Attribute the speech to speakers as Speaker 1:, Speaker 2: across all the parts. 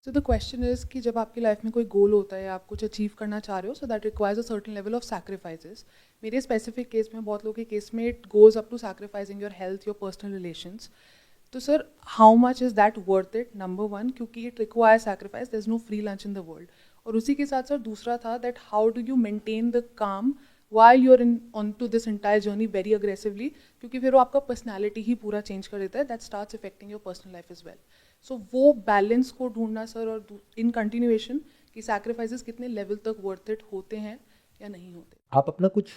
Speaker 1: So the question is कि जब आपकी लाइफ में कोई गोल होता है, आप कुछ अचीव करना चाह रहे हो, so that requires a certain level of sacrifices. मेरे स्पेसिफिक केस में, बहुत लोगों के केस में, it goes up to sacrificing your health, your personal relations. तो sir, how much is that worth it? Number one, क्योंकि it require sacrifice, there is no free lunch in the world. और उसी के साथ sir दूसरा था that how do you maintain the काम while you're in on to this entire journey very aggressively, क्योंकि फिर वो आपका पर्सनैलिटी ही पूरा चेंज कर देता है. That starts affecting your personal life as well. So वो बैलेंस को ढूंढना सर, और इन कंटिन्यूएशन कि सैक्रिफाइसेस कितने लेवल तक वर्थ इट होते हैं या नहीं होते.
Speaker 2: आप अपना कुछ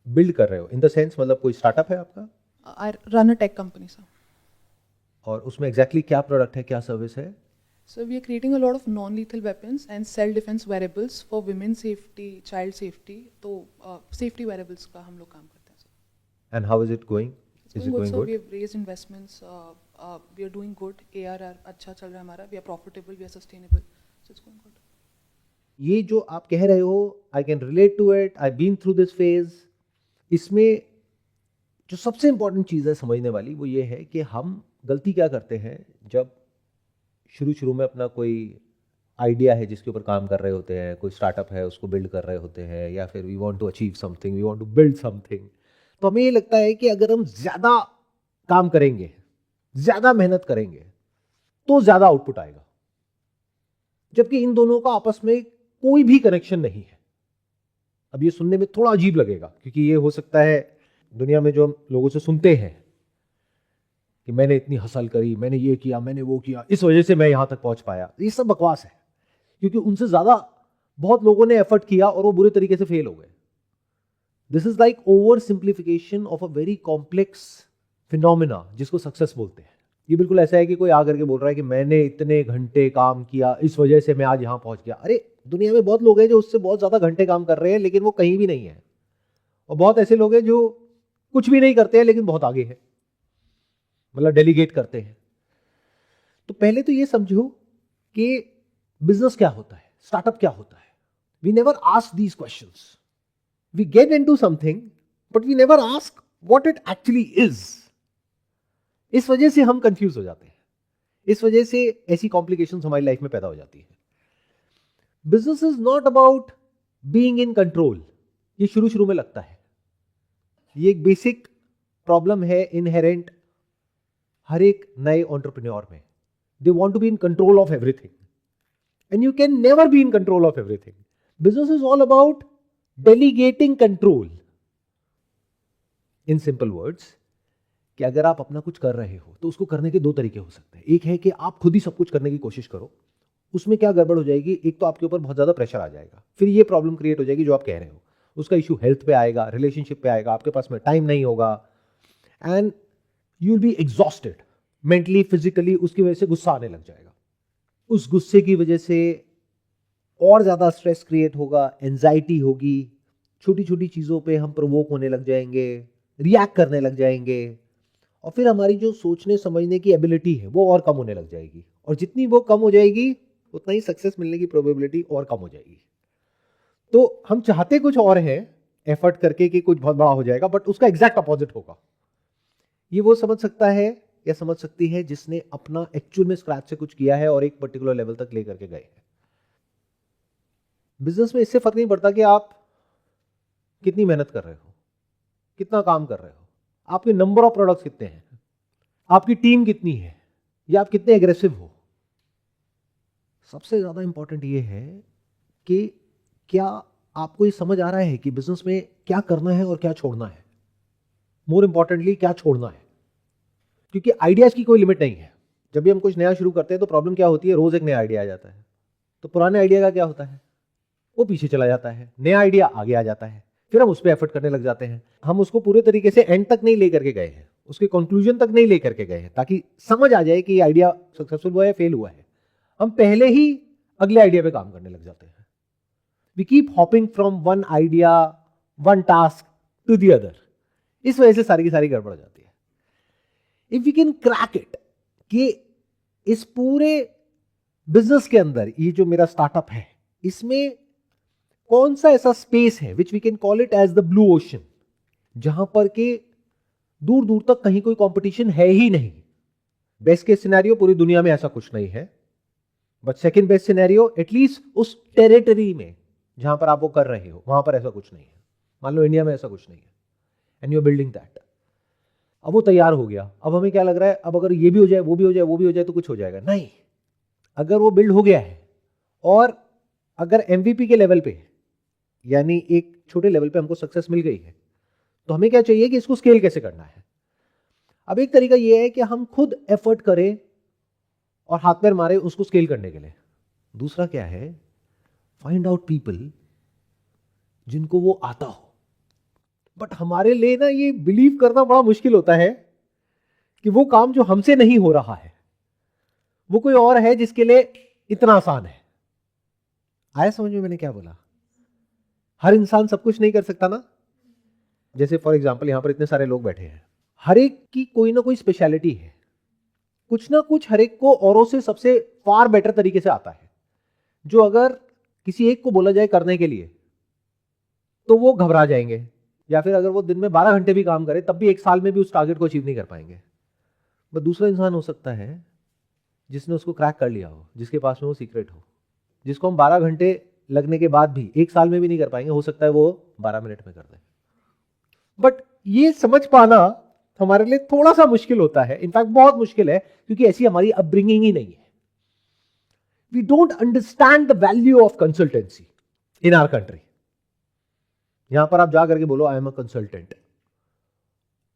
Speaker 2: बिल्ड कर रहे हो इन द सेंस, मतलब कोई स्टार्टअप है आपका
Speaker 1: I run a tech company sir.
Speaker 2: और उसमें एग्जैक्टली क्या प्रोडक्ट है, क्या सर्विस है?
Speaker 1: So we are creating a lot of non-lethal weapons and self-defense wearables for women's safety, child safety. तो safety wearables का हम लोग काम करते हैं sir.
Speaker 2: And how is it going?
Speaker 1: It's
Speaker 2: is
Speaker 1: going
Speaker 2: it
Speaker 1: good,
Speaker 2: going
Speaker 1: sir.
Speaker 2: Good?
Speaker 1: We have raised investments. We are doing good. ARR अच्छा चल रहा है हमारा. We are profitable. We are sustainable. So it's going good.
Speaker 2: ये जो आप कह रहे हो, I can relate to it, I been through this phase. इसमें जो सबसे इंपॉर्टेंट चीज़ है समझने वाली वो ये है कि हम गलती क्या करते हैं जब शुरू में अपना कोई आइडिया है जिसके ऊपर काम कर रहे होते हैं, कोई स्टार्टअप है उसको बिल्ड कर रहे होते हैं, या फिर we want to achieve something, we want to build something. तो हमें ये लगता है कि अगर हम ज़्यादा काम करेंगे, ज़्यादा मेहनत करेंगे, तो ज़्यादा आउटपुट आएगा. जबकि इन दोनों का आपस में कोई भी कनेक्शन नहीं है. अब ये सुनने में थोड़ा अजीब लगेगा, क्योंकि ये हो सकता है दुनिया में जो हम लोगों से सुनते हैं कि मैंने इतनी हसल करी, मैंने ये किया, मैंने वो किया, इस वजह से मैं यहां तक पहुंच पाया. ये सब बकवास है, क्योंकि उनसे ज्यादा बहुत लोगों ने एफर्ट किया और वो बुरे तरीके से फेल हो गए. This is like over simplification of a very complex phenomena जिसको सक्सेस बोलते हैं. ये बिल्कुल ऐसा है कि कोई आकर के बोल रहा है कि मैंने इतने घंटे काम किया, इस वजह से मैं आज यहां पहुंच गया. अरे दुनिया में बहुत लोग हैं जो उससे बहुत ज्यादा घंटे काम कर रहे हैं लेकिन वो कहीं भी नहीं है, और बहुत ऐसे लोग हैं जो कुछ भी नहीं करते हैं लेकिन बहुत आगे हैं, मतलब डेलीगेट करते हैं. तो पहले तो ये समझो कि बिजनेस क्या होता है, स्टार्टअप क्या होता है. We never ask these questions. We get into something but we never ask what it actually is. इस वजह से हम कंफ्यूज हो जाते हैं, इस वजह से ऐसी कॉम्प्लिकेशंस हमारी लाइफ में पैदा हो जाती है. Business is not about being in control. ये शुरू में लगता है, ये एक बेसिक प्रॉब्लम है इनहेरेंट हर एक नए एंटरप्रेन्योर में. They want to be in control of everything, and you can never be in control of everything. Business is all about delegating control. In simple words, कि अगर आप अपना कुछ कर रहे हो तो उसको करने के दो तरीके हो सकते हैं. एक है कि आप खुद ही सब कुछ करने की कोशिश करो. उसमें क्या गड़बड़ हो जाएगी, एक तो आपके ऊपर बहुत ज्यादा प्रेशर आ जाएगा, फिर ये प्रॉब्लम क्रिएट हो जाएगी जो आप कह रहे हो. उसका इशू हेल्थ पे आएगा, रिलेशनशिप पे आएगा, आपके पास में टाइम नहीं होगा, and you will be exhausted mentally, physically. उसकी वजह से गुस्सा आने लग जाएगा. उस गुस्से की वजह से और ज्यादा स्ट्रेस क्रिएट होगा, एंजाइटी होगी, छोटी छोटी चीजों पे हम प्रोवोक होने लग जाएंगे, रिएक्ट करने लग जाएंगे, और फिर हमारी जो सोचने समझने की एबिलिटी है वो और कम होने लग जाएगी. और जितनी वो कम हो जाएगी उतना ही सक्सेस मिलने की प्रोबेबिलिटी और कम हो जाएगी. तो हम चाहते कुछ और हैं एफर्ट करके कि कुछ बहुत बड़ा हो जाएगा, बट उसका एग्जैक्ट अपोजिट होगा. ये वो समझ सकता है या समझ सकती है जिसने अपना एक्चुअल में स्क्रैच से कुछ किया है और एक पर्टिकुलर लेवल तक लेकर के गए हैं. बिजनेस में इससे फर्क नहीं पड़ता कि आप कितनी मेहनत कर रहे हो, कितना काम कर रहे हो, आपके नंबर ऑफ प्रोडक्ट्स कितने हैं, आपकी टीम कितनी है, या आप कितने एग्रेसिव हो. सबसे ज्यादा इंपॉर्टेंट ये है कि क्या आपको ये समझ आ रहा है कि बिजनेस में क्या करना है और क्या छोड़ना है. मोर इंपॉर्टेंटली क्या छोड़ना है, क्योंकि आइडियाज की कोई लिमिट नहीं है. जब भी हम कुछ नया शुरू करते हैं तो प्रॉब्लम क्या होती है, रोज एक नया आइडिया आ जाता है. तो पुराने आइडिया का क्या होता है, वो पीछे चला जाता है, नया आइडिया आगे आ जाता है, फिर हम उस पर एफर्ट करने लग जाते हैं. हम उसको पूरे तरीके से एंड तक नहीं लेकर के गए हैं, उसके कंक्लूजन तक नहीं लेकर के गए हैं, ताकि समझ आ जाए कि आइडिया सक्सेसफुल हुआ है, फेल हुआ है. हम पहले ही अगले आइडिया पे काम करने लग जाते हैं. We keep hopping from one idea, one task to the other. इस वजह से सारी की सारी गड़बड़ हो जाती है. If we can crack it कि इस पूरे बिजनेस के अंदर ये जो मेरा स्टार्टअप है, इसमें कौन सा ऐसा स्पेस है which we can call it as the blue ocean, जहां पर के दूर दूर तक कहीं कोई कंपटीशन है ही नहीं. बेस्ट केस सिनेरियो, पूरी दुनिया में ऐसा कुछ नहीं है. But second best scenario at least उस टेरिटरी में जहां पर आप वो कर रहे हो वहां पर ऐसा कुछ नहीं है। मान लो इंडिया में ऐसा कुछ नहीं है and you are building that. अब वो तैयार हो गया, अब हमें क्या लग रहा है, अब अगर ये भी हो जाए, वो भी हो जाए, वो भी हो जाए तो कुछ हो जाएगा। नहीं, अगर वो बिल्ड हो गया है और अगर MVP के लेवल पे यानी एक छोटे लेवल पे हमको सक्सेस मिल गई है तो हमें क्या चाहिए कि इसको स्केल कैसे करना है। अब एक तरीका ये है कि हम खुद एफर्ट करें और हाथ पैर मारे उसको स्केल करने के लिए। दूसरा क्या है, फाइंड आउट पीपल जिनको वो आता हो। बट हमारे लिए ना ये बिलीव करना बड़ा मुश्किल होता है कि वो काम जो हमसे नहीं हो रहा है वो कोई और है जिसके लिए इतना आसान है। आया समझ में मैंने क्या बोला? हर इंसान सब कुछ नहीं कर सकता ना। जैसे फॉर एग्जाम्पल यहां पर इतने सारे लोग बैठे हैं, हर एक की कोई ना कोई स्पेशलिटी है, कुछ ना कुछ हर एक को औरों से सबसे फार बेटर तरीके से आता है, जो अगर किसी एक को बोला जाए करने के लिए तो वो घबरा जाएंगे, या फिर अगर वो दिन में 12 घंटे भी काम करे तब भी एक साल में भी उस टारगेट को अचीव नहीं कर पाएंगे। बट दूसरा इंसान हो सकता है जिसने उसको क्रैक कर लिया हो, जिसके पास में वो सीक्रेट हो, जिसको हम 12 घंटे लगने के बाद भी एक साल में भी नहीं कर पाएंगे, हो सकता है वो 12 मिनट में कर दे। बट ये समझ पाना हमारे लिए थोड़ा सा मुश्किल होता है, इनफैक्ट बहुत मुश्किल है, क्योंकि ऐसी हमारी अपब्रिंगिंग ही नहीं है। We don't understand the value of consultancy in our country. यहां पर आप जा करके बोलो I am a consultant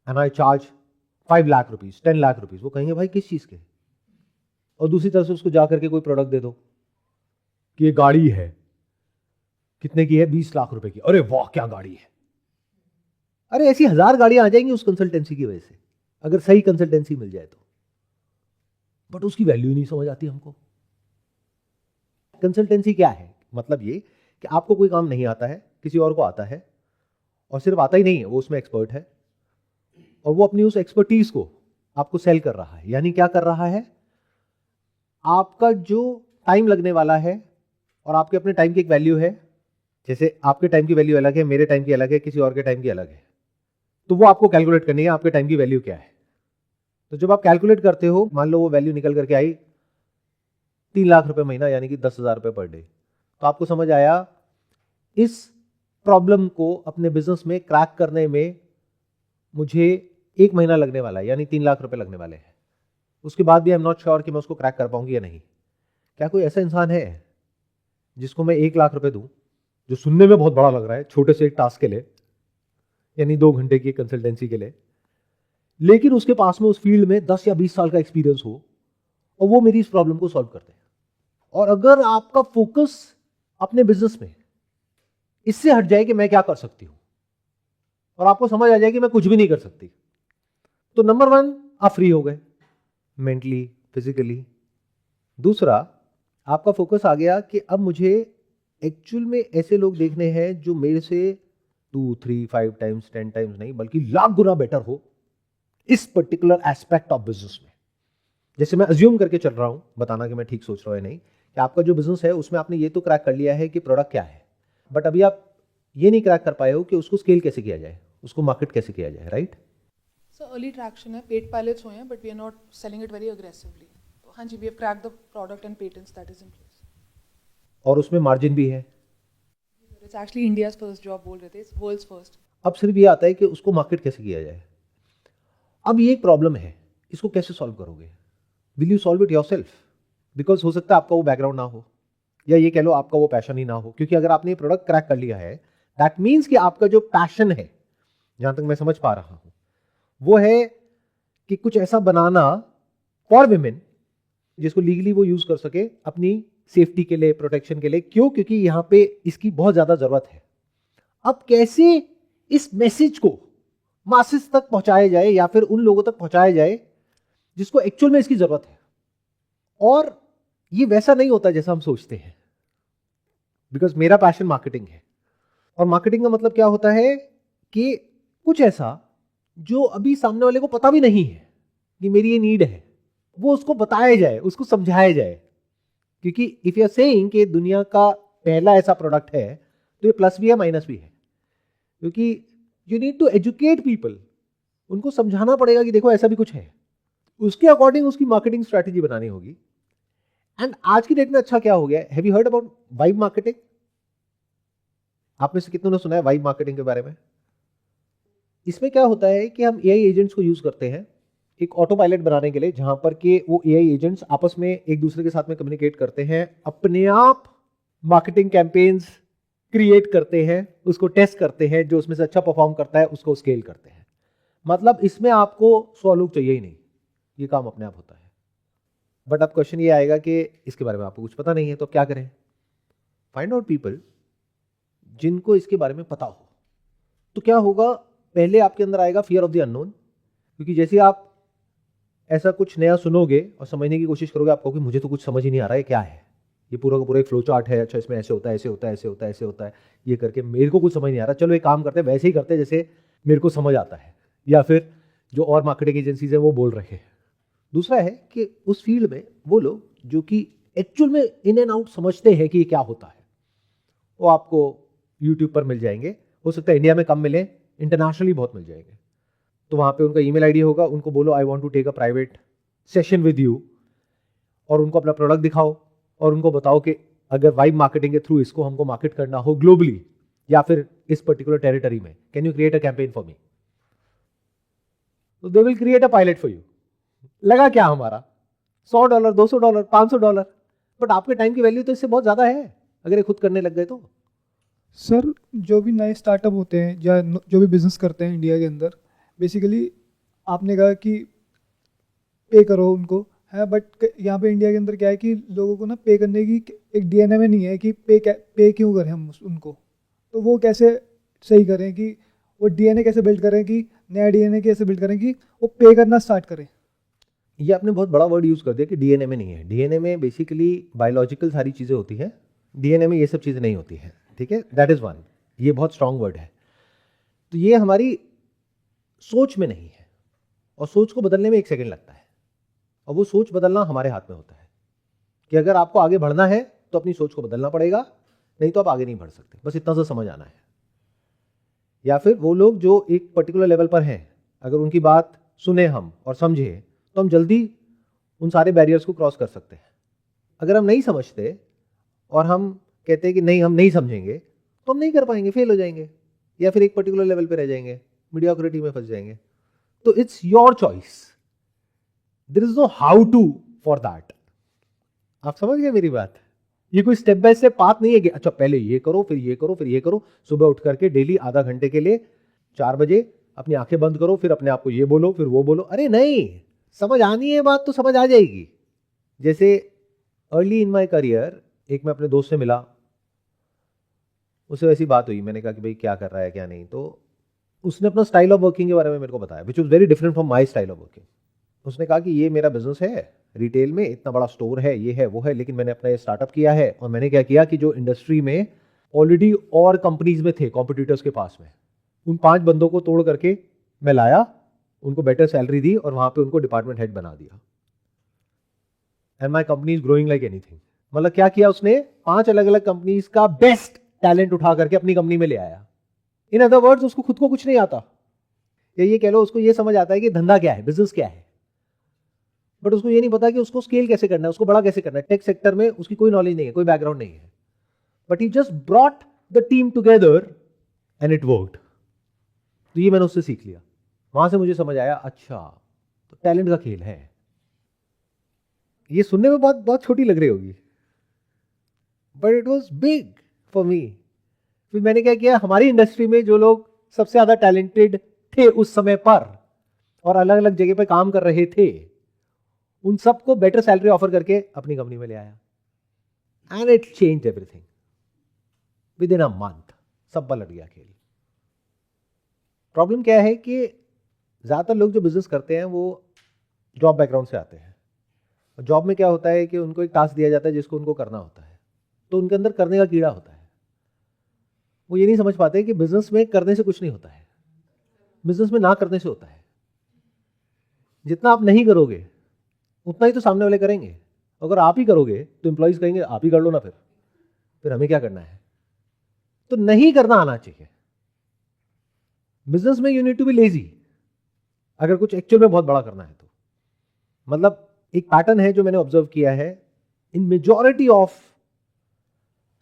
Speaker 2: and I charge 5 lakh rupees, 10 lakh rupees, वो कहेंगे भाई किस चीज के। और दूसरी तरफ से उसको जा करके कोई प्रोडक्ट दे दो कि ये गाड़ी है, कितने की है, 20 लाख रुपए की, अरे वाह क्या गाड़ी है। अरे ऐसी 1000 गाड़ियां आ जाएंगी उस कंसल्टेंसी की वजह से, अगर सही कंसल्टेंसी मिल जाए तो। बट उसकी वैल्यू नहीं समझ आती हमको। कंसल्टेंसी क्या है? मतलब ये कि आपको कोई काम नहीं आता है, किसी और को आता है, और सिर्फ आता ही नहीं है, वो उसमें एक्सपर्ट है, और वो अपनी उस एक्सपर्टीज को आपको सेल कर रहा है। यानी क्या कर रहा है, आपका जो टाइम लगने वाला है और आपके अपने टाइम की एक वैल्यू है, जैसे आपके टाइम की वैल्यू अलग है, मेरे टाइम की अलग है, किसी और के टाइम की अलग है, तो वो आपको कैलकुलेट करनी है आपके टाइम की वैल्यू क्या है। तो जब आप कैलकुलेट करते हो, मान लो वो वैल्यू निकल करके आई 3 लाख रुपए महीना, यानी कि 10,000 रुपए पर डे, तो आपको समझ आया इस प्रॉब्लम को अपने बिजनेस में क्रैक करने में मुझे 1 महीना लगने वाला है, यानी 3 लाख रुपए लगने वाले हैं। उसके बाद भी आई एम नॉट श्योर कि मैं उसको क्रैक कर पाऊंगी या नहीं। क्या कोई ऐसा इंसान है जिसको मैं 1 लाख रुपए दूं, जो सुनने में बहुत बड़ा लग रहा है, छोटे से एक टास्क के लिए, यानी 2 घंटे की कंसल्टेंसी के लिए, लेकिन उसके पास में उस फील्ड में 10 या 20 साल का एक्सपीरियंस हो और वो मेरी इस प्रॉब्लम को सॉल्व कर दे। और अगर आपका फोकस अपने बिजनेस में इससे हट जाए कि मैं क्या कर सकती हूं, और आपको समझ आ जाए कि मैं कुछ भी नहीं कर सकती, तो नंबर 1 आप फ्री हो गए मेंटली, फिजिकली। दूसरा, आपका फोकस आ गया कि अब मुझे एक्चुअल में ऐसे लोग देखने हैं जो मेरे से 2, 3, 5 टाइम्स, 10 टाइम्स नहीं, बल्कि लाख गुना बेटर हो इस पर्टिकुलर एस्पेक्ट ऑफ बिजनेस में। जैसे मैं अज्यूम करके चल रहा हूं, बताना कि मैं ठीक सोच रहा हूं या नहीं, कि आपका जो बिजनेस है उसमें आपने ये तो क्रैक कर लिया है कि प्रोडक्ट क्या है, बट अभी आप ये नहीं क्रैक कर पाए हो कि उसको स्केल कैसे किया जाए, उसको मार्केट कैसे किया जाए, राइट?
Speaker 1: सो अर्ली ट्रैक्शन है, पेड पायलट्स हुए हैं, but we are not selling it very aggressively. हाँ जी, we have cracked the product and patents that is in place.
Speaker 2: और उसमें मार्जिन भी है।
Speaker 1: इट्स एक्चुअली इंडियाज फर्स्ट जो आप बोल रहे थे, इट्स वर्ल्ड्स फर्स्ट।
Speaker 2: अब सिर्फ ये आता है कि उसको मार्केट कैसे किया जाए। अब ये एक प्रॉब्लम है, इसको कैसे सॉल्व करोगे? Will you solve it yourself? Because हो सकता है आपका वो बैकग्राउंड ना हो, या ये कह लो आपका वो पैशन ही ना हो, क्योंकि अगर आपने ये प्रोडक्ट क्रैक कर लिया है, दैट मीन्स कि आपका जो पैशन है, जहां तक मैं समझ पा रहा हूं, वो है कि कुछ ऐसा बनाना फॉर विमेन जिसको लीगली वो यूज कर सके अपनी सेफ्टी के लिए, प्रोटेक्शन के लिए। क्यों? क्योंकि यहां पे इसकी बहुत ज्यादा जरूरत है। अब कैसे इस मैसेज को मासेस तक पहुंचाया जाए, या फिर उन लोगों तक पहुंचाया जाए जिसको एक्चुअल में इसकी जरूरत है। और ये वैसा नहीं होता जैसा हम सोचते हैं, बिकॉज मेरा पैशन मार्केटिंग है, और मार्केटिंग का मतलब क्या होता है कि कुछ ऐसा जो अभी सामने वाले को पता भी नहीं है कि मेरी ये नीड है, वो उसको बताया जाए, उसको समझाया जाए। क्योंकि इफ यू आर सेइंग कि दुनिया का पहला ऐसा प्रोडक्ट है, तो ये प्लस भी है माइनस भी है, क्योंकि you need to educate people. उनको समझाना पड़ेगा कि देखो ऐसा भी कुछ है, उसके अकॉर्डिंग उसकी मार्केटिंग स्ट्रैटेजी बनानी होगी। एंड आज की डेट में अच्छा क्या हो गया, have you heard about vibe marketing? आप में से कितनों ने सुना है वाइब मार्केटिंग के बारे में? इसमें क्या होता है कि हम एआई एजेंट्स को यूज करते हैं एक ऑटो पायलट बनाने के लिए, जहां पर कि वो एआई एजेंट्स आपस में एक दूसरे के साथ में कम्युनिकेट करते हैं, अपने आप मार्केटिंग कैंपेन्स क्रिएट करते हैं, उसको टेस्ट करते हैं, जो उसमें से अच्छा परफॉर्म करता है उसको स्केल करते हैं। मतलब इसमें आपको 100 लोग चाहिए ही नहीं, ये काम अपने आप होता है। बट अब क्वेश्चन ये आएगा कि इसके बारे में आपको कुछ पता नहीं है, तो क्या करें? फाइंड आउट पीपल जिनको इसके बारे में पता हो। तो क्या होगा, पहले आपके अंदर आएगा फियर ऑफ द अननोन, क्योंकि जैसे आप ऐसा कुछ नया सुनोगे और समझने की कोशिश करोगे, आप कहोगे मुझे तो कुछ समझ ही नहीं आ रहा है, क्या है ये, पूरा का पूरा एक फ्लो चार्ट है, अच्छा इसमें ऐसे होता है, ऐसे होता है, ऐसे होता है, ऐसे होता है, ये करके मेरे को कुछ समझ नहीं आ रहा, चलो एक काम करते हैं, वैसे ही करते हैं जैसे मेरे को समझ आता है, या फिर जो और मार्केटिंग एजेंसीज हैं वो बोल रहे हैं। दूसरा है कि उस फील्ड में वो लोग जो कि एक्चुअल में इन एंड आउट समझते हैं कि ये क्या होता है, वो आपको यूट्यूब पर मिल जाएंगे। हो सकता है इंडिया में कम मिले, इंटरनेशनली बहुत मिल जाएंगे। तो वहां पे उनका ईमेल आईडी होगा, उनको बोलो I want to take a private session with you, और उनको अपना प्रोडक्ट दिखाओ और उनको बताओ कि अगर वाइब मार्केटिंग के थ्रू इसको हमको मार्केट करना हो ग्लोबली या फिर इस पर्टिकुलर टेरिटरी में, can you create a campaign for me? तो they will create a pilot for you. लगा क्या हमारा $100, $200, $500, बट आपके टाइम की वैल्यू तो इससे बहुत ज्यादा है अगर ये खुद करने लग गए तो।
Speaker 3: सर, जो भी नए स्टार्टअप होते हैं या जो भी बिजनेस करते हैं इंडिया के अंदर, बेसिकली आपने कहा कि पे करो उनको, है, बट यहाँ पे इंडिया के अंदर क्या है कि लोगों को ना पे करने की एक डीएनए में नहीं है कि पे क्यों करें हम उनको। तो वो कैसे सही करें कि वो डीएनए कैसे बिल्ड करें, कि नया डीएनए कैसे बिल्ड करें कि वो पे करना स्टार्ट करें?
Speaker 2: ये आपने बहुत बड़ा वर्ड यूज कर दिया कि डीएनए में नहीं है। डीएनए में बेसिकली बायोलॉजिकल सारी चीजें होती हैं, डीएनए में ये सब चीजें नहीं होती हैं, ठीक है, दैट इज वन। ये बहुत स्ट्रांग वर्ड है। तो ये हमारी सोच में नहीं है, और सोच को बदलने में 1 सेकंड लगता है, और वो सोच बदलना हमारे हाथ में होता है कि अगर आपको आगे बढ़ना है तो अपनी सोच को बदलना पड़ेगा, नहीं तो आप आगे नहीं बढ़ सकते। बस इतना सा समझ आना है। या फिर वो लोग जो एक पर्टिकुलर लेवल पर हैं, अगर उनकी बात सुने हम और समझे तो हम जल्दी उन सारे बैरियर्स को क्रॉस कर सकते हैं। अगर हम नहीं समझते और हम कहते हैं कि नहीं हम नहीं समझेंगे, तो हम नहीं कर पाएंगे, फेल हो जाएंगे, या फिर एक पर्टिकुलर लेवल पे रह जाएंगे, मीडियोक्रिटी में फंस जाएंगे। तो it's your choice, there is no how to for that. आप समझ गए मेरी बात? ये कोई स्टेप बाय स्टेप पाथ नहीं है कि अच्छा पहले ये करो फिर ये करो फिर ये करो। सुबह उठ करके डेली आधा घंटे के लिए 4 बजे अपनी आंखें बंद करो, फिर अपने आप को ये बोलो फिर वो बोलो। अरे नहीं, समझ आनी है बात तो समझ आ जाएगी। जैसे अर्ली इन माय करियर एक मैं अपने दोस्त से मिला, उससे वैसी बात हुई, मैंने कहा कि भाई क्या कर रहा है क्या नहीं, तो उसने अपना स्टाइल ऑफ वर्किंग के बारे में मेरे को बताया, which was very different from my style of working. उसने कहा कि ये मेरा बिजनेस है, रिटेल में इतना बड़ा स्टोर है, ये है वो है, लेकिन मैंने अपना ये स्टार्टअप किया है, और मैंने क्या किया कि जो इंडस्ट्री में ऑलरेडी और कंपनीज में थे कॉम्पिटिटर्स के पास में, उन 5 बंदों को तोड़ करके मैं लाया, उनको बेटर सैलरी दी और वहां पे उनको डिपार्टमेंट हेड बना दिया। And my company is growing like anything. मतलब क्या किया उसने, 5 अलग अलग कंपनीज का बेस्ट टैलेंट उठा करके अपनी कंपनी में ले आया। इन अदर वर्ड्स उसको खुद को कुछ नहीं आता, या ये कह लो उसको ये समझ आता है कि धंधा क्या है, बिजनेस क्या है, बट उसको ये नहीं पता कि उसको स्केल कैसे करना है, उसको बड़ा कैसे करना है। टेक सेक्टर में उसकी कोई नॉलेज नहीं है, कोई बैकग्राउंड नहीं है, but he just brought the team together and it worked. तो ये मैंने उससे सीख लिया, वहां से मुझे समझ आया अच्छा तो टैलेंट का खेल है। ये सुनने में बहुत छोटी लग रही होगी, but it was big for me. फिर मैंने क्या किया, हमारी इंडस्ट्री में जो लोग सबसे ज्यादा टैलेंटेड थे उस समय पर और अलग अलग जगह पर काम कर रहे थे, उन सबको बेटर सैलरी ऑफर करके अपनी कंपनी में ले आया, and it changed everything with in a month. सब पलट गया खेल। प्रॉब्लम क्या है कि ज्यादातर लोग जो बिजनेस करते हैं वो जॉब बैकग्राउंड से आते हैं। जॉब में क्या होता है कि उनको एक टास्क दिया जाता है जिसको उनको करना होता है, तो उनके अंदर करने का कीड़ा होता है। वो ये नहीं समझ पाते कि बिजनेस में करने से कुछ नहीं होता है, बिजनेस में ना करने से होता है। जितना आप नहीं करोगे उतना ही तो सामने वाले करेंगे। अगर आप ही करोगे तो एम्प्लॉइज कहेंगे आप ही कर लो ना, फिर हमें क्या करना है। तो नहीं करना आना चाहिए। बिजनेस में you need to be lazy अगर कुछ एक्चुअल में बहुत बड़ा करना है तो। मतलब एक पैटर्न है जो मैंने ऑब्जर्व किया है इन मेजॉरिटी ऑफ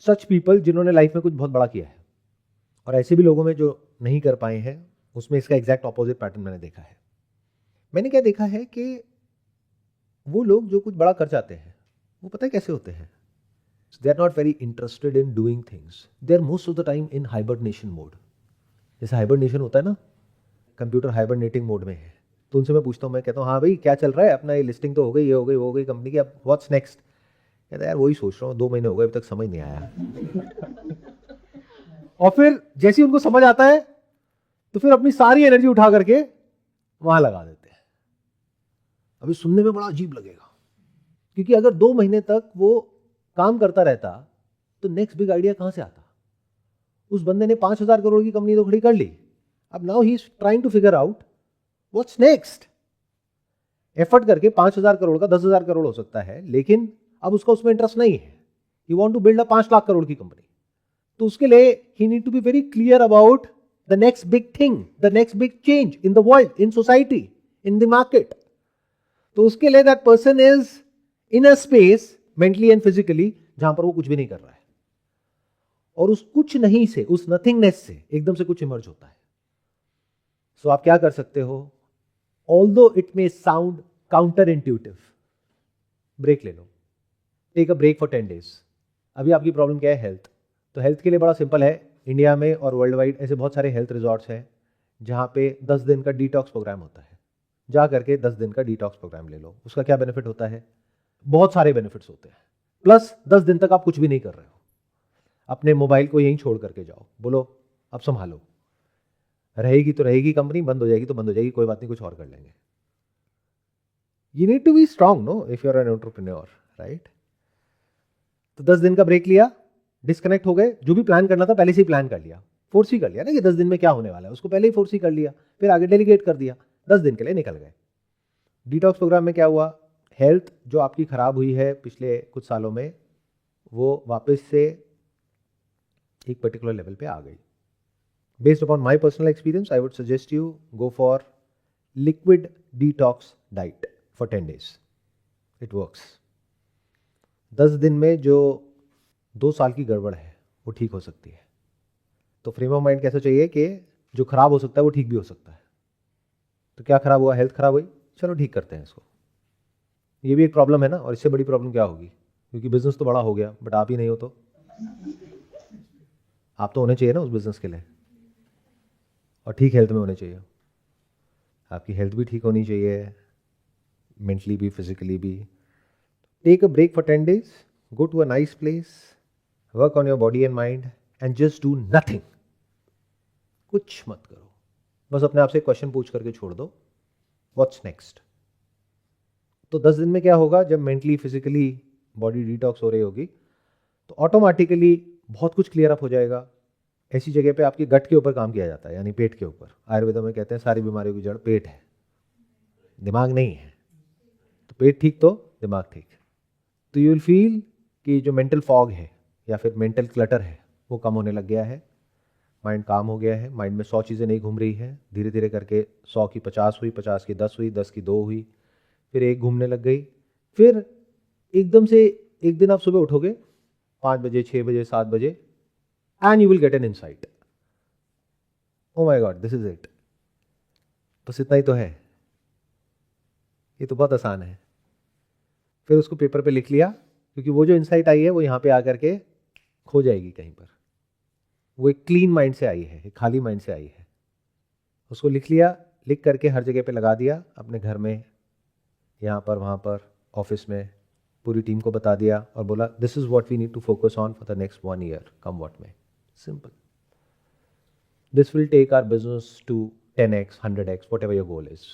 Speaker 2: सच पीपल जिन्होंने लाइफ में कुछ बहुत बड़ा किया है, और ऐसे भी लोगों में जो नहीं कर पाए हैं, उसमें इसका एग्जैक्ट ऑपोजिट पैटर्न मैंने देखा है। मैंने क्या देखा है कि वो लोग जो कुछ बड़ा कर जाते हैं वो पता है कैसे होते हैं, they are not very interested in doing things, they are most of the time in hibernation mode. जैसे हाइबरनेशन होता है ना, कंप्यूटर हाइबरनेटिंग मोड में है, तो उनसे मैं पूछता हूँ, मैं कहता हूँ हाँ भाई क्या चल रहा है अपना, ये लिस्टिंग तो हो गई, ये हो गई, वो हो गई कंपनी की, अब व्हाट्स नेक्स्ट? कहता है यार वही सोच रहा हूँ, 2 महीने हो गए अभी तक समझ नहीं आया। और फिर जैसे ही उनको समझ आता है तो फिर अपनी सारी एनर्जी उठा करके वहां लगा देते हैं। अभी सुनने में बड़ा अजीब लगेगा, क्योंकि अगर 2 महीने तक वो काम करता रहता तो नेक्स्ट बिग आइडिया कहां से आता? उस बंदे ने 5,000 करोड़ की कंपनी तो खड़ी कर ली, अब now he is trying to figure out what's next. Effort करके 5,000 करोड़ का 10,000 करोड़ हो सकता है, लेकिन अब उसका उसमें इंटरेस्ट नहीं है। He want to build a 5 lakh crore की कंपनी, तो उसके लिए he need to be very clear about the next big thing, the next big change in the world, in society, in the market. तो उसके लिए that person is in a space mentally and physically जहां पर वो कुछ भी नहीं कर रहा है, और उस कुछ नहीं से, उस नथिंगनेस से एकदम से कुछ इमर्ज होता है। सो आप क्या कर सकते हो, although it may sound counter intuitive, break ले लो, take a break for 10 days। अभी आपकी प्रॉब्लम क्या है? हेल्थ। तो हेल्थ के लिए बड़ा सिंपल है, इंडिया में और वर्ल्ड वाइड ऐसे बहुत सारे हेल्थ रिजॉर्ट्स हैं जहाँ पे 10 दिन का डिटॉक्स प्रोग्राम होता है। जा करके 10 दिन का डिटॉक्स प्रोग्राम ले लो। उसका क्या बेनिफिट होता है? बहुत सारे बेनिफिट्स होते हैं, प्लस 10 दिन तक आप कुछ भी नहीं कर रहे हो, अपने मोबाइल को यहीं छोड़ करके जाओ, बोलो अब संभालो, रहेगी तो रहेगी कंपनी, बंद हो जाएगी तो बंद हो जाएगी, कोई बात नहीं, कुछ और कर लेंगे। You need to be strong no, if you are an entrepreneur, right? तो 10 दिन का ब्रेक लिया, डिस्कनेक्ट हो गए, जो भी प्लान करना था पहले से ही प्लान कर लिया, फोर्स ही कर लिया ना कि 10 दिन में क्या होने वाला है, उसको पहले ही फोर्स ही कर लिया, फिर आगे डेलीगेट कर दिया, 10 दिन के लिए निकल गए। डिटॉक्स प्रोग्राम में क्या हुआ? हेल्थ जो आपकी खराब हुई है पिछले कुछ सालों में, वो वापस से एक पर्टिकुलर लेवल पे आ गई। Based upon my personal experience, I would suggest you go for liquid detox diet for 10 days। It works. 10 दिन में जो 2 साल की गड़बड़ है वो ठीक हो सकती है। तो फ्रेम ऑफ माइंड कैसा चाहिए कि जो खराब हो सकता है वो ठीक भी हो सकता है। तो क्या खराब हुआ? हेल्थ खराब हुई, चलो ठीक करते हैं इसको। ये भी एक प्रॉब्लम है ना, और इससे बड़ी प्रॉब्लम क्या होगी? क्योंकि बिजनेस तो बड़ा हो गया, बट आप ही नहीं हो तो आप तो होने चाहिए ना उस बिजनेस के लिए, और ठीक हेल्थ में होने चाहिए। आपकी हेल्थ भी ठीक होनी चाहिए, मेंटली भी, फिजिकली भी। Take a break for 10 days, go to a nice place, work on your body and mind and just do nothing। कुछ मत करो, बस अपने आप से क्वेश्चन पूछ करके छोड़ दो, व्हाट्स नेक्स्ट। तो 10 दिन में क्या होगा? जब मेंटली फिजिकली बॉडी डिटॉक्स हो रही होगी तो ऑटोमेटिकली बहुत कुछ क्लियर अप हो जाएगा। ऐसी जगह पे आपकी गट के ऊपर काम किया जाता है, यानी पेट के ऊपर। आयुर्वेद में कहते हैं सारी बीमारियों की जड़ पेट है, दिमाग नहीं है। तो पेट ठीक तो दिमाग ठीक। तो यू विल फील कि जो मेंटल फॉग है या फिर मेंटल क्लटर है वो कम होने लग गया है, माइंड काम हो गया है, माइंड में 100 चीज़ें नहीं घूम रही है। धीरे धीरे करके 100 की 50 हुई, 50 की 10 हुई, 10 की 2 हुई, फिर 1 घूमने लग गई। फिर एकदम से एक दिन आप सुबह उठोगे 5 बजे, 6 बजे, 7 बजे, and you will get an insight, oh my God this is it. बस इतना ही तो है, ये तो बहुत आसान है। फिर उसको पेपर पे लिख लिया, क्योंकि वो जो इनसाइट आई है वो यहाँ पे आकर के खो जाएगी कहीं पर। वो एक क्लीन माइंड से आई है, एक खाली माइंड से आई है। उसको लिख लिया, लिख करके हर जगह पे लगा दिया, अपने घर में, यहाँ पर, वहाँ पर, ऑफिस में, पूरी टीम को बता दिया और बोला this is what we need to focus on for the next 1 year, come what में। Simple. This will take our business to 10x, 100x, whatever your goal is.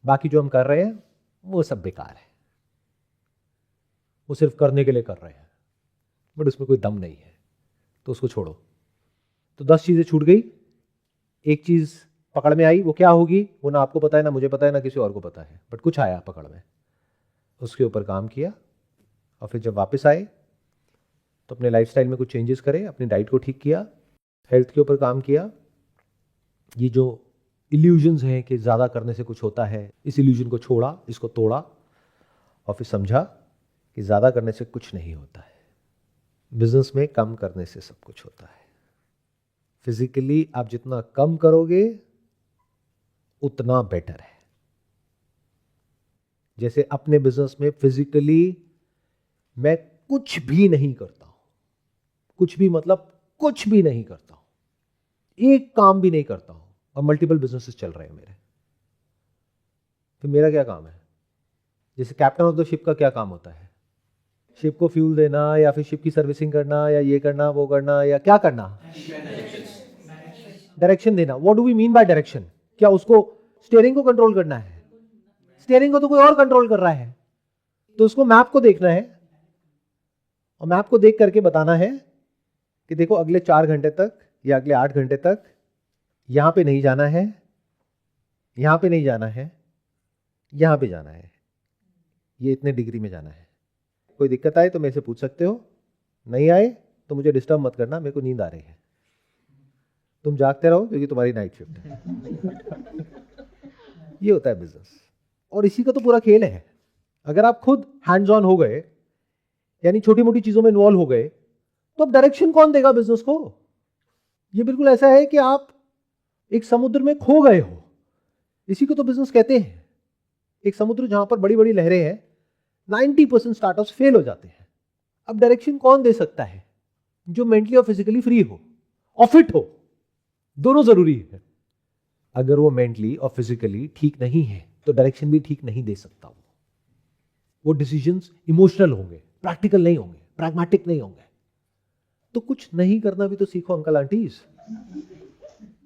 Speaker 2: बाकी जो हम कर रहे हैं वो सब बेकार है, वो सिर्फ करने के लिए कर रहे हैं, बट उसमें कोई दम नहीं है, तो उसको छोड़ो। तो 10 चीज़ें छूट गई, एक चीज़ पकड़ में आई, वो क्या होगी वो ना आपको पता है, ना मुझे पता है, ना किसी और को पता है, बट कुछ आया पकड़ में, उसके ऊपर काम किया। और फिर जब वापस आए तो अपने लाइफस्टाइल में कुछ चेंजेस करे, अपनी डाइट को ठीक किया, हेल्थ के ऊपर काम किया। ये जो इल्यूजन्स हैं कि ज़्यादा करने से कुछ होता है, इस इल्यूजन को छोड़ा, इसको तोड़ा, और फिर समझा कि ज़्यादा करने से कुछ नहीं होता है, बिजनेस में कम करने से सब कुछ होता है। फिजिकली आप जितना कम करोगे उतना बेटर है। जैसे अपने बिजनेस में फिजिकली मैं कुछ भी नहीं करता हूं, कुछ भी मतलब कुछ भी नहीं करता हूं, एक काम भी नहीं करता हूं, और मल्टीपल बिजनेसेस चल रहे हैं मेरे, तो मेरा क्या काम है? जैसे कैप्टन ऑफ द शिप का क्या काम होता है? शिप को फ्यूल देना, या फिर शिप की सर्विसिंग करना, या ये करना वो करना, या क्या करना? डायरेक्शन देना। What do we mean by direction? क्या उसको स्टीयरिंग को कंट्रोल करना है? स्टीयरिंग को तो कोई और कंट्रोल कर रहा है, तो उसको मैप को देखना है, और मैप को देख करके बताना है कि देखो अगले 4 घंटे तक या अगले 8 घंटे तक यहां पे नहीं जाना है, यहां पे नहीं जाना है, यहां पे जाना है, ये इतने डिग्री में जाना है। कोई दिक्कत आए तो मेरे से पूछ सकते हो, नहीं आए तो मुझे डिस्टर्ब मत करना, मेरे को नींद आ रही है, तुम जागते रहो क्योंकि तुम्हारी नाइट शिफ्ट है। ये होता है बिजनेस, और इसी का तो पूरा खेल है। अगर आप खुद हैंड्स ऑन हो गए, यानी छोटी मोटी चीजों में इन्वॉल्व हो गए, तो अब डायरेक्शन कौन देगा बिजनेस को? ये बिल्कुल ऐसा है कि आप एक समुद्र में खो गए हो, इसी को तो बिजनेस कहते हैं। एक समुद्र जहां पर बड़ी बड़ी लहरें हैं, 90% स्टार्टअप्स फेल हो जाते हैं। अब डायरेक्शन कौन दे सकता है? जो मेंटली और फिजिकली फ्री हो और फिट हो, दोनों जरूरी है। अगर वो मेंटली और फिजिकली ठीक नहीं है तो डायरेक्शन भी ठीक नहीं दे सकता। वो डिसीजंस इमोशनल होंगे, प्रैक्टिकल नहीं होंगे, प्रैग्मेटिक नहीं होंगे। तो कुछ नहीं करना भी तो सीखो अंकल आंटीज।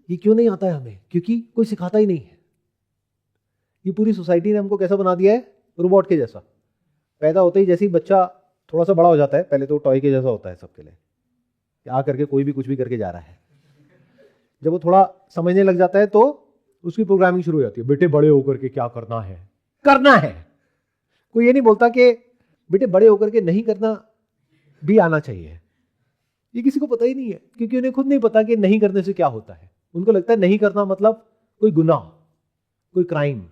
Speaker 2: ये क्यों नहीं आता है हमें? क्योंकि कोई सिखाता ही नहीं है। ये पूरी सोसाइटी ने हमको कैसा बना दिया है? रोबोट के जैसा। पैदा होते ही जैसे ही बच्चा थोड़ा सा बड़ा हो जाता है, पहले तो टॉय के जैसा होता है सबके लिए, आ करके कोई भी कुछ भी करके जा रहा है। जब वो थोड़ा समझने लग जाता है तो उसकी प्रोग्रामिंग शुरू हो जाती है, बेटे बड़े होकर के क्या करना है? करना है। कोई ये नहीं बोलता कि बेटे बड़े होकर के नहीं करना भी आना चाहिए। ये किसी को पता ही नहीं है, क्योंकि उन्हें खुद नहीं पता कि नहीं करने से क्या होता है। उनको लगता है नहीं करना मतलब कोई गुनाह, कोई क्राइम,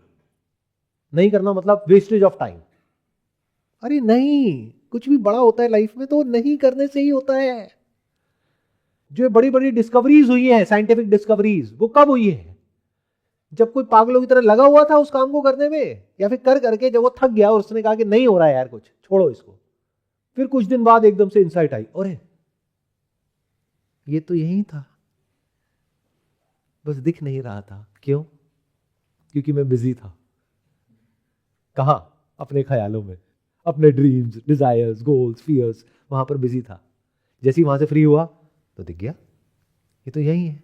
Speaker 2: नहीं करना मतलब वेस्टेज ऑफ टाइम। अरे नहीं, कुछ भी बड़ा होता है लाइफ में तो नहीं करने से ही होता है। जो बड़ी बड़ी डिस्कवरीज हुई हैं, साइंटिफिक डिस्कवरीज, वो कब हुई है? जब कोई पागलों की तरह लगा हुआ था उस काम को करने में, या फिर कर करके जब वो थक गया और उसने कहा कि नहीं हो रहा है यार, कुछ छोड़ो इसको, फिर कुछ दिन बाद एकदम से इंसाइट आई, अरे ये तो यही था, बस दिख नहीं रहा था। क्यों? क्योंकि मैं बिजी था। कहां? अपने ख्यालों में, अपने ड्रीम्स, डिजायर्स, गोल्स, फियर्स, वहां पर बिजी था। जैसे ही वहां से फ्री हुआ तो दिख गया ये तो यही है।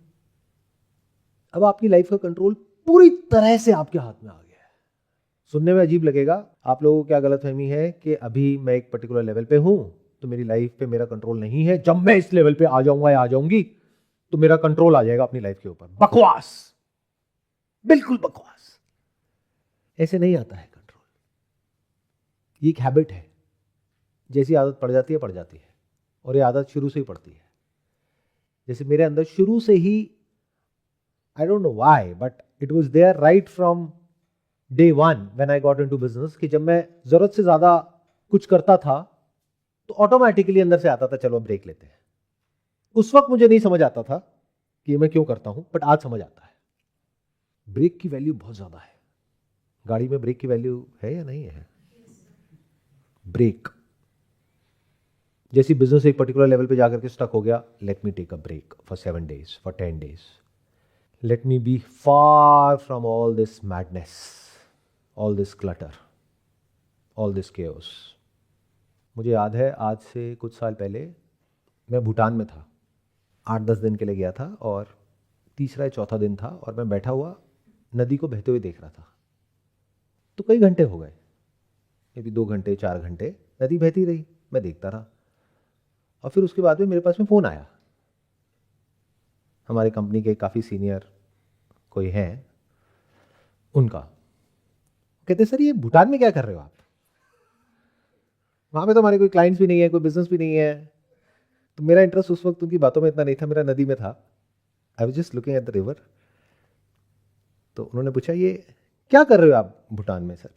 Speaker 2: अब आपकी लाइफ का कंट्रोल पूरी तरह से आपके हाथ में आ गया है। सुनने में अजीब लगेगा, आप लोगों को क्या गलतफहमी है कि अभी मैं एक पर्टिकुलर लेवल पे हूं तो मेरी लाइफ पे मेरा कंट्रोल नहीं है, जब मैं इस लेवल पे आ जाऊंगा या आ जाऊंगी तो मेरा कंट्रोल आ जाएगा अपनी लाइफ के ऊपर। बकवास, बिल्कुल बकवास। ऐसे नहीं आता है कंट्रोल। ये एक हैबिट है, जैसी आदत पड़ जाती है पड़ जाती है, और ये आदत शुरू से ही पड़ती है। जैसे मेरे अंदर शुरू से ही, I don't know why, but it was there right from day one when I got into business, कि जब मैं जरूरत से ज्यादा कुछ करता था तो ऑटोमेटिकली अंदर से आता था चलो ब्रेक लेते हैं। उस वक्त मुझे नहीं समझ आता था कि मैं क्यों करता हूं, बट आज समझ आता है। ब्रेक की वैल्यू बहुत ज्यादा है। गाड़ी में ब्रेक की वैल्यू है या नहीं है? ब्रेक, जैसे बिजनेस एक पर्टिकुलर लेवल पे जाकर के स्टक हो गया, let me take a break for 7 days, for 10 days, let me be far from all this madness, all this clutter, all this chaos. मुझे याद है आज से कुछ साल पहले मैं भूटान में था, 8-10 दिन के लिए गया था, और तीसरा या चौथा दिन था, और मैं बैठा हुआ नदी को बहते हुए देख रहा था। तो कई घंटे हो गए, मे बी 2 घंटे 4 घंटे नदी बहती रही, मैं देखता रहा। और फिर उसके बाद में मेरे पास में फ़ोन आया, हमारे कंपनी के काफ़ी सीनियर कोई हैं उनका। कहते सर ये भूटान में क्या कर रहे हो आप? वहाँ पे तो हमारे कोई क्लाइंट्स भी नहीं है, कोई बिजनेस भी नहीं है। तो मेरा इंटरेस्ट उस वक्त उनकी बातों में इतना नहीं था, मेरा नदी में था। I was just looking at the river. तो उन्होंने पूछा ये क्या कर रहे हो आप भूटान में सर?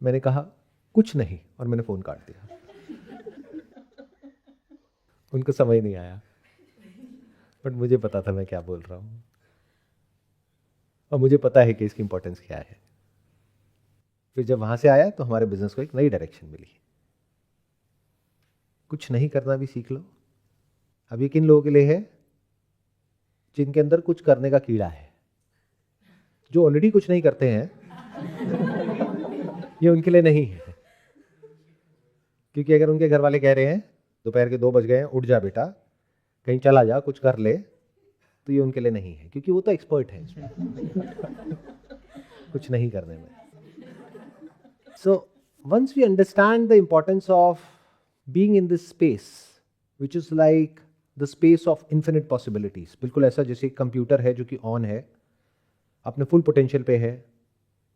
Speaker 2: मैंने कहा कुछ नहीं, और मैंने फ़ोन काट दिया। उनको समझ नहीं आया, बट मुझे पता था मैं क्या बोल रहा हूँ, और मुझे पता है कि इसकी इंपॉर्टेंस क्या है। फिर जब वहाँ से आया तो हमारे बिजनेस को एक नई डायरेक्शन मिली। कुछ नहीं करना भी सीख लो। अब ये किन लोगों के लिए है? जिनके अंदर कुछ करने का कीड़ा है। जो ऑलरेडी कुछ नहीं करते हैं ये उनके लिए नहीं है, क्योंकि अगर उनके घर वाले कह रहे हैं दोपहर के 2 बज गए हैं, उठ जा बेटा, कहीं चला जा, कुछ कर ले, तो ये उनके लिए नहीं है, क्योंकि वो तो एक्सपर्ट है इसमें कुछ नहीं करने में। So once we understand the importance of being in this space which is like the space of infinite possibilities, बिल्कुल ऐसा जैसे कंप्यूटर है जो कि ऑन है, अपने फुल पोटेंशियल पे है,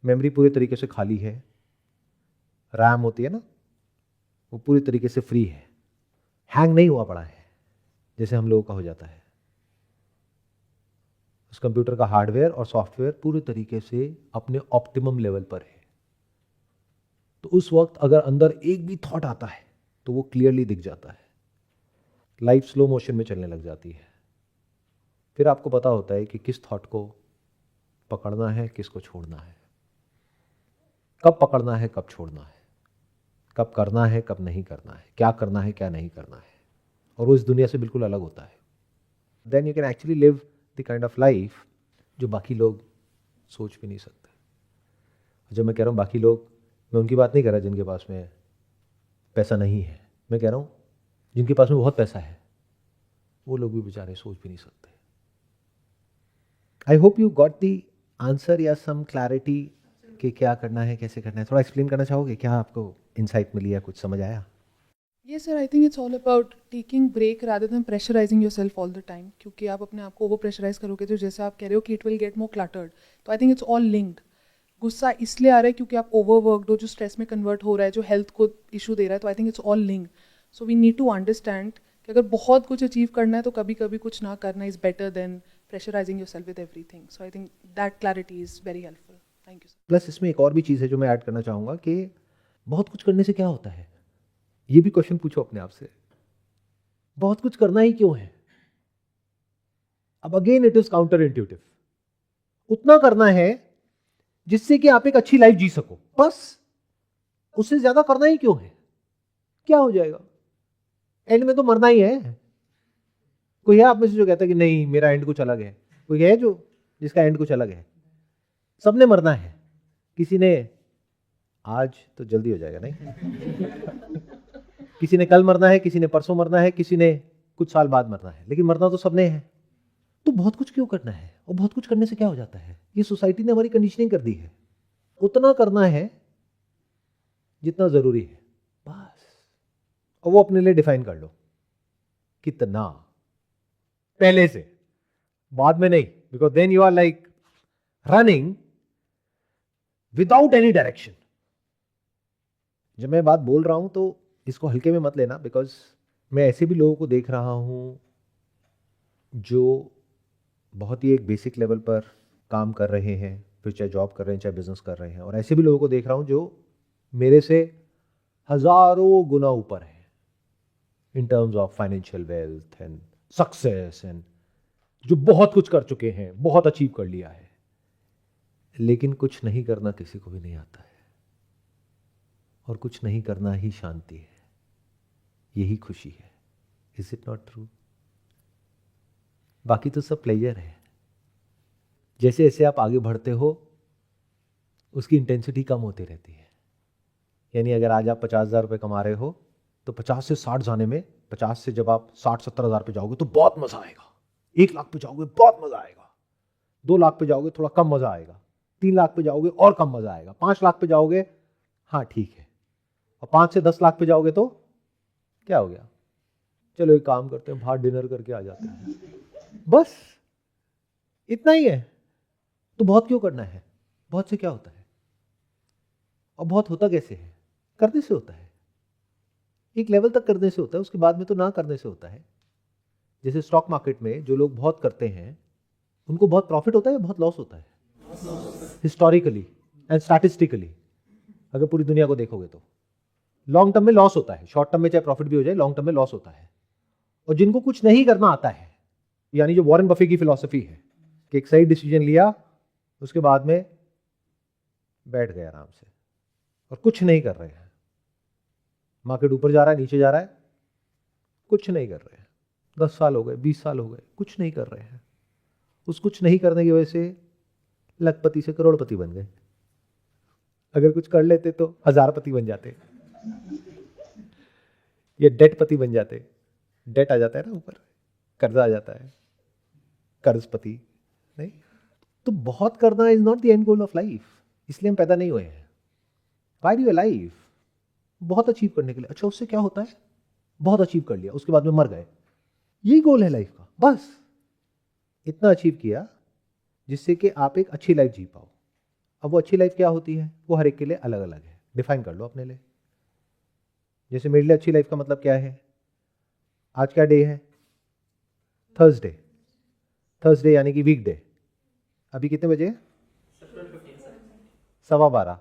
Speaker 2: मेमोरी पूरी तरीके से खाली है, रैम होती है ना, वो पूरी तरीके से फ्री है, हैंग नहीं हुआ पड़ा है जैसे हम लोगों का हो जाता है। उस कंप्यूटर का हार्डवेयर और सॉफ्टवेयर पूरी तरीके से अपने ऑप्टिमम लेवल पर है। तो उस वक्त अगर अंदर एक भी थॉट आता है तो वो क्लियरली दिख जाता है, लाइफ स्लो मोशन में चलने लग जाती है। फिर आपको पता होता है कि किस थॉट को पकड़ना है, किसको छोड़ना है, कब पकड़ना है, कब छोड़ना है, कब करना है, कब नहीं करना है, क्या करना है, क्या नहीं करना है, और वो इस दुनिया से बिल्कुल अलग होता है। Then you can actually live the kind of life जो बाकी लोग सोच भी नहीं सकते। जब मैं कह रहा हूँ बाकी लोग, मैं उनकी बात नहीं कर रहा जिनके पास में पैसा नहीं है, मैं कह रहा हूँ जिनके पास में बहुत पैसा है, वो लोग भी बेचारे सोच भी नहीं सकते। I hope you got the answer या सम क्लैरिटी कि क्या करना है, कैसे करना है। थोड़ा एक्सप्लेन करना चाहोगे? क्या आपको इंसाइट मिली या कुछ समझ आया?
Speaker 1: Yes, sir. I think it's all about taking break rather than pressurizing yourself all the time. क्योंकि आप अपने आप को ओवर प्रेशराइज करोगे तो जैसे आप कह रहे हो कि it will get more cluttered. तो I think it's all linked. गुस्सा इसलिए आ रहा है क्योंकि आप ओवरवर्कड हो, जो स्ट्रेस में कन्वर्ट हो रहा है, जो हेल्थ को इशू दे रहा है। तो I think it's all linked. So we need to understand कि अगर बहुत कुछ अचीव करना है तो कभी कभी कुछ ना करना is better than pressurising yourself with everything. So I think that clarity is very helpful. Thank you sir.
Speaker 2: Plus इसमें एक और भी चीज़ है जो मैं ऐड करना चाहूँगा कि बहुत कुछ करने से क्या होता है, ये भी क्वेश्चन पूछो अपने आप से। बहुत कुछ करना ही क्यों है? अब again it is counter intuitive. उतना करना है जिससे कि आप एक अच्छी लाइफ जी सको, बस। उससे ज्यादा करना ही क्यों है? क्या हो जाएगा? एंड में तो मरना ही है। कोई है आप में से जो कहता है कि नहीं मेरा एंड कुछ अलग है? कोई है जो जिसका एंड कुछ अलग है? सबने मरना है। किसी ने आज तो जल्दी हो जाएगा नहीं किसी ने कल मरना है, किसी ने परसों मरना है, किसी ने कुछ साल बाद मरना है, लेकिन मरना तो सबने है। तो बहुत कुछ क्यों करना है? और बहुत कुछ करने से क्या हो जाता है? ये सोसाइटी ने हमारी कंडीशनिंग कर दी है। उतना करना है जितना जरूरी है, बस। और वो अपने लिए डिफाइन कर लो, कितना, पहले से, बाद में नहीं। Because then you are like running without any direction. जब मैं बात बोल रहा हूं तो इसको हल्के में मत लेना, बिकॉज मैं ऐसे भी लोगों को देख रहा हूं जो बहुत ही एक बेसिक लेवल पर काम कर रहे हैं, फिर चाहे जॉब कर रहे हैं, चाहे बिजनेस कर रहे हैं, और ऐसे भी लोगों को देख रहा हूं जो मेरे से हजारों गुना ऊपर है in terms of financial wealth and success, and जो बहुत कुछ कर चुके हैं, बहुत अचीव कर लिया है। लेकिन कुछ नहीं करना किसी को भी नहीं आता है, और कुछ नहीं करना ही शांति है, यही खुशी है। Is it not true? बाकी तो सब प्लेजर है। जैसे जैसे आप आगे बढ़ते हो उसकी इंटेंसिटी कम होती रहती है। यानी अगर आज आप 50,000 रुपये कमा रहे हो तो 50 से 60 जाने में, 50 से जब आप 60-70 हज़ार पे जाओगे तो बहुत मजा आएगा। 1 लाख पे जाओगे बहुत मजा आएगा, 2 लाख पे जाओगे थोड़ा कम मजा आएगा, 3 लाख पे जाओगे और कम मजा आएगा, 5 लाख पे जाओगे हाँ ठीक है, और 5 से 10 लाख पे जाओगे तो क्या हो गया, चलो एक काम करते हैं बाहर डिनर करके आ जाते हैं, बस इतना ही है। तो बहुत क्यों करना है? बहुत से क्या होता है? और बहुत होता कैसे है? करने से होता है। एक लेवल तक करने से होता है, उसके बाद में तो ना करने से होता है। जैसे स्टॉक मार्केट में जो लोग बहुत करते हैं उनको बहुत प्रॉफिट होता है या बहुत लॉस होता है? हिस्टोरिकली एंड स्टैटिस्टिकली अगर पूरी दुनिया को देखोगे तो लॉन्ग टर्म में लॉस होता है, शॉर्ट टर्म में चाहे प्रॉफिट भी हो जाए, लॉन्ग टर्म में लॉस होता है। और जिनको कुछ नहीं करना आता है, यानी जो वॉरेन बफे की फिलॉसफी है कि एक सही डिसीजन लिया, उसके बाद में बैठ गए आराम से और कुछ नहीं कर रहे हैं, मार्केट ऊपर जा रहा है, नीचे जा रहा है, कुछ नहीं कर रहे हैं, 10 साल हो गए, 20 साल हो गए, कुछ नहीं कर रहे हैं। उस कुछ नहीं करने की वजह से लखपति से करोड़पति बन गए। अगर कुछ कर लेते तो हजारपति बन जाते या डेटपति बन जाते। डेट आ जाता है ना ऊपर, कर्जा आ जाता है, कर्जपति नहीं। तो बहुत करना is not the end goal of life, इसलिए हम पैदा नहीं हुए हैं। Why do life? बहुत अचीव करने के लिए। अच्छा, उससे क्या होता है? बहुत अचीव कर लिया, उसके बाद में मर गए, यही गोल है लाइफ का। बस इतना अचीव किया जिससे कि आप एक अच्छी लाइफ जी पाओ। अब वो अच्छी लाइफ क्या होती है, वो हर एक के लिए अलग अलग है, डिफाइन कर लो अपने लिए। जैसे मेरे लिए अच्छी लाइफ का मतलब क्या है, आज क्या डे है? थर्सडे। थर्सडे यानी कि वीकडे। अभी कितने बजे? 12:15,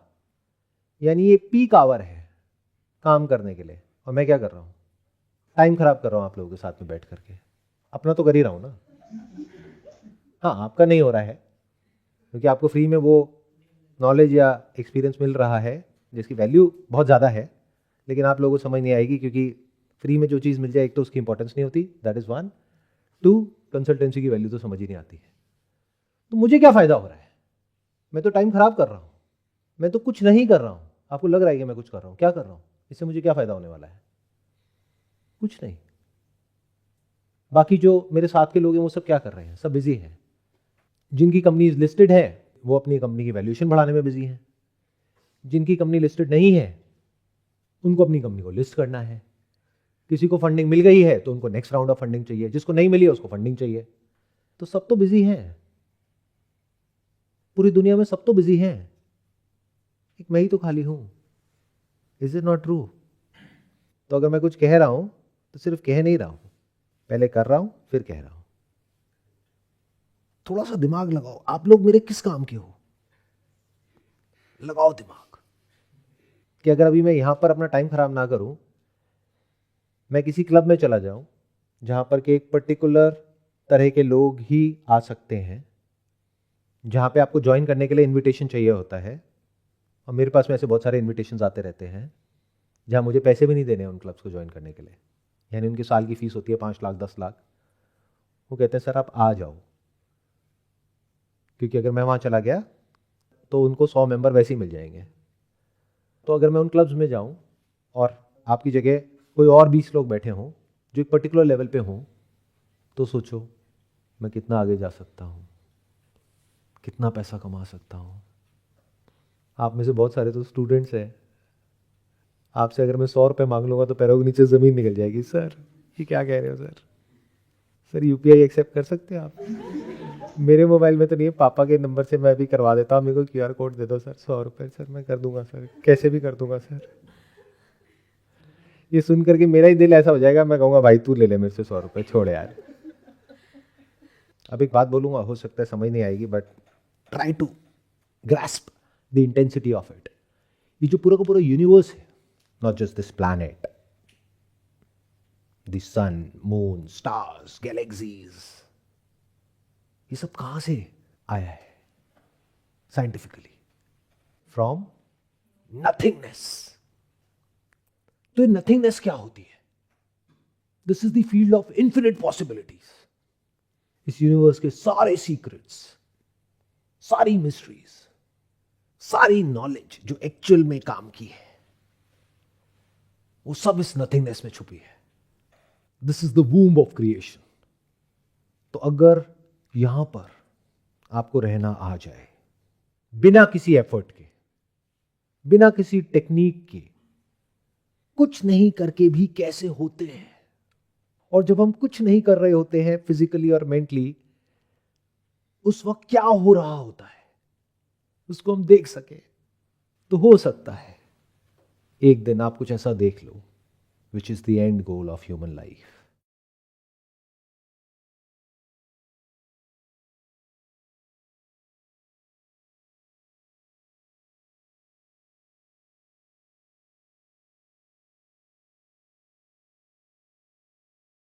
Speaker 2: यानी ये पीक आवर है काम करने के लिए। और मैं क्या कर रहा हूँ? टाइम खराब कर रहा हूँ आप लोगों के साथ में बैठ करके। अपना तो कर ही रहा हूँ ना। हाँ, आपका नहीं हो रहा है क्योंकि आपको फ्री में वो नॉलेज या एक्सपीरियंस मिल रहा है जिसकी वैल्यू बहुत ज़्यादा है, लेकिन आप लोगों को समझ नहीं आएगी क्योंकि फ्री में जो चीज़ मिल जाए, एक तो उसकी इंपॉर्टेंस नहीं होती, दैट इज़ 1, 2 कंसल्टेंसी की वैल्यू तो समझ ही नहीं आती है। तो मुझे क्या फ़ायदा हो रहा है? मैं तो टाइम खराब कर रहा हूँ, मैं तो कुछ नहीं कर रहा हूँ। आपको लग रहा है कि मैं कुछ कर रहा हूँ, क्या कर रहा हूँ? इससे मुझे क्या फ़ायदा होने वाला है? कुछ नहीं। बाकी जो मेरे साथ के लोग हैं वो सब क्या कर रहे हैं? सब बिजी हैं। जिनकी कंपनीज लिस्टेड है वो अपनी कंपनी की वैल्यूएशन बढ़ाने में बिजी हैं। जिनकी कंपनी लिस्टेड नहीं है उनको अपनी कंपनी को लिस्ट करना है। किसी को फंडिंग मिल गई है तो उनको नेक्स्ट राउंड ऑफ फंडिंग चाहिए, जिसको नहीं मिली है उसको फंडिंग चाहिए। तो सब तो बिजी हैं, पूरी दुनिया में सब तो बिजी हैं, एक मैं ही तो खाली हूं। Is it not true? तो अगर मैं कुछ कह रहा हूं तो सिर्फ कह नहीं रहा हूं, पहले कर रहा हूं फिर कह रहा हूं। थोड़ा सा दिमाग लगाओ, आप लोग मेरे किस काम के हो? लगाओ दिमाग कि अगर अभी मैं यहां पर अपना टाइम खराब ना करूं, मैं किसी क्लब में चला जाऊं जहां पर के एक पर्टिकुलर तरह के लोग ही आ सकते हैं, जहां पे आपको ज्वाइन करने के लिए इनविटेशन चाहिए होता है, और मेरे पास में ऐसे बहुत सारे इनविटेशंस आते रहते हैं जहां मुझे पैसे भी नहीं देने उन क्लब्स को ज्वाइन करने के लिए, यानी उनकी साल की फीस होती है 5 लाख 10 लाख। वो कहते हैं सर आप आ जाओ, क्योंकि अगर मैं वहाँ चला गया तो उनको 100 मेंबर वैसे ही मिल जाएंगे। तो अगर मैं उन क्लब्स में जाऊँ और आपकी जगह कोई और 20 लोग बैठे हों जो एक पर्टिकुलर लेवल पे हों, तो सोचो मैं कितना आगे जा सकता हूँ, कितना पैसा कमा सकता हूँ। आप में से बहुत सारे तो स्टूडेंट्स हैं, आपसे अगर मैं 100 रुपये मांग लूँगा तो पैरों के नीचे ज़मीन निकल जाएगी। सर ये क्या कह रहे हो सर? सर यूपीआई एक्सेप्ट कर सकते हैं आप? मेरे मोबाइल में तो नहीं है, पापा के नंबर से मैं भी करवा देता हूँ, मेरे को क्यूआर कोड दे दो सर, 100 रुपये। सर मैं कर दूंगा सर, कैसे भी कर दूंगा सर। ये सुन करके मेरा ही दिल ऐसा हो जाएगा, मैं कहूँगा भाई तू ले ले मेरे से 100 रुपये, छोड़ यार। अब एक बात बोलूँगा, हो सकता है समझ नहीं आएगी, but try to grasp the intensity of it. ये जो पूरा का पूरा यूनिवर्स है, not just this planet, the sun, moon, stars, galaxies, ये सब कहां से आया है? Scientifically from nothingness. तो ये नथिंगनेस क्या होती है? This is the field of infinite possibilities. इस यूनिवर्स के सारे सीक्रेट्स, सारी मिस्ट्रीज, सारी नॉलेज जो एक्चुअल में काम की है, वो सब इस नथिंगनेस में छुपी है। This is the womb of creation. तो अगर यहां पर आपको रहना आ जाए, बिना किसी एफर्ट के, बिना किसी टेक्निक के, कुछ नहीं करके भी कैसे होते हैं, और जब हम कुछ नहीं कर रहे होते हैं फिजिकली और मेंटली, उस वक्त क्या हो रहा होता है उसको हम देख सके, तो हो सकता है एक दिन आप कुछ ऐसा देख लो which is the end goal of human life.